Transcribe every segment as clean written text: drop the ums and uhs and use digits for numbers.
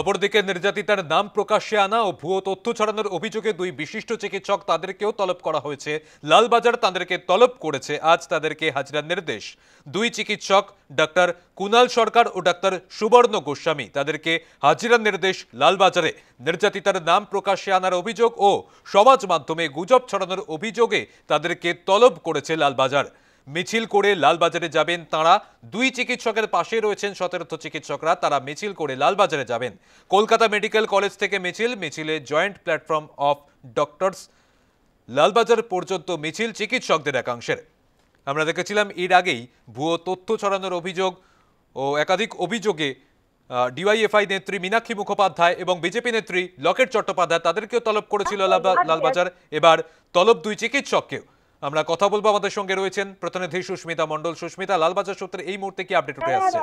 অপরদিকে নির্যাতিতার নাম প্রকাশ্যে আনা ও ভুয়ো তথ্য ছড়ানোর অভিযোগে দুই বিশিষ্ট চিকিৎসক তাদেরকেও তলব করা হয়েছে। লালবাজার তাদেরকে তলব করেছে, আজ তাদেরকে হাজিরার নির্দেশ। দুই চিকিৎসক ডাক্তার কুনাল সরকার ও ডাক্তার সুবর্ণ গোস্বামী তাদেরকে হাজিরার নির্দেশ লালবাজারে। নির্যাতিতার নাম প্রকাশ্যে আনার অভিযোগ ও সমাজ মাধ্যমে গুজব ছড়ানোর অভিযোগে তাদেরকে তলব করেছে লালবাজার। মিছিল করে লালবাজারে যাবেন তাঁরা। দুই চিকিৎসকের পাশে রয়েছেন সতেরোথ চিকিৎসকরা, তারা মিছিল করে লালবাজারে যাবেন। কলকাতা মেডিকেল কলেজ থেকে মিছিলে joint platform of doctors Lalbazar পর্যন্ত মিছিল চিকিৎসকদের একাংশের। আমরা দেখেছিলাম এর আগেই ভুয়ো তথ্য ছড়ানোর অভিযোগ ও একাধিক অভিযোগে ডিওয়াইএফআই নেত্রী মীনাক্ষী মুখোপাধ্যায় এবং বিজেপি নেত্রী লকেট চট্টোপাধ্যায় তাদেরকেও তলব করেছিল লালবাজার। এবার তলব দুই চিকিৎসককেও। আমরা কথা বলবো, আমাদের সঙ্গে রয়েছেন প্রতিনিধি সুস্মিতা মণ্ডল। সুস্মিতা, লালবাজার সূত্রে এই মুহূর্তে কি আপডেট উঠে আসছে?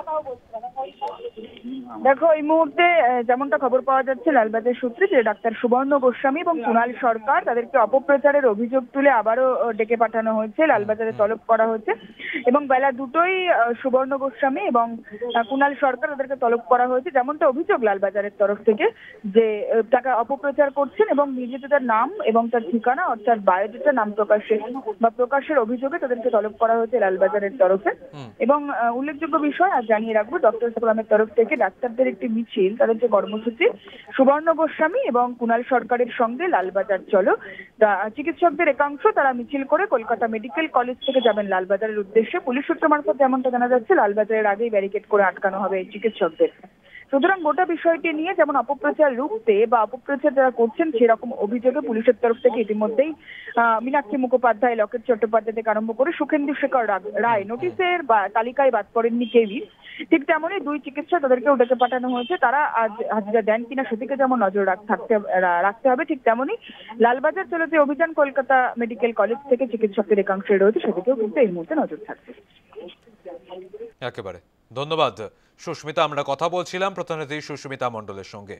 দেখো, এই মুহূর্তে যেমনটা খবর পাওয়া যাচ্ছে লালবাজার সূত্রে যে ডাক্তার সুবর্ণ গোস্বামী এবং কুনাল সরকার তাদেরকে অপপ্রচারের অভিযোগ তুলে আবারও ডেকে পাঠানো হয়েছে, লালবাজারে তলব করা হয়েছে এবং বেলা দুটোই সুবর্ণ গোস্বামী এবং কুনাল সরকার তাদেরকে তলব করা হয়েছে। যেমনটা অভিযোগ লালবাজারের তরফ থেকে যে তাকে অপপ্রচার করছেন এবং নিজেদের নাম এবং তার ঠিকানা অর্থাৎ বায়োডেটা নাম প্রকাশের অভিযোগে তাদেরকে তলব করা হয়েছে লালবাজারের তরফে। এবং উল্লেখযোগ্য বিষয় আর জানিয়ে রাখবো, ডক্টর ফোরামের তরফ থেকে ডাক্তারদের একটি মিছিল, তাদের যে কর্মসূচি সুবর্ণ গোস্বামী এবং কুনাল সরকারের সঙ্গে লালবাজার চলো, চিকিৎসকদের একাংশ তারা মিছিল করে কলকাতা মেডিকেল কলেজ থেকে যাবেন লালবাজারের উদ্দেশ্যে। পুলিশ সূত্র মারফত যেমনটা জানা যাচ্ছে লালবাজারের আগেই ব্যারিকেড করে আটকানো হবে এই চিকিৎসকদের। সুতরাং গোটা বিষয়টি নিয়ে যেমন অপপ্রচার রুখতে বা অপপ্রচার যারা করছেন সেরকম অভিযোগে পুলিশের তরফ থেকে ইতিমধ্যেই মীনাক্ষী মুখোপাধ্যায়, লকেট চট্টোপাধ্যায় থেকে আরম্ভ করে সুখেন্দু শেখর রায় নোটিশের বা তালিকায় বাদ পড়েননি কেউই। ঠিক তেমনই দুই চিকিৎসক তাদেরকেও ডেকে পাঠানো হয়েছে। তারা আজ হাজিরা দেন কিনা সেদিকে যেমন নজর রাখতে হবে, ঠিক তেমনই লালবাজার চলো যে অভিযান কলকাতা মেডিকেল কলেজ থেকে চিকিৎসকদের একাংশে রয়েছে সেদিকেও কিন্তু এই মুহূর্তে নজর থাকছে। একেবারে ধন্যবাদ সুস্মিতা। আমরা কথা বলছিলাম প্রতিনিধি সুস্মিতা মণ্ডলের সঙ্গে।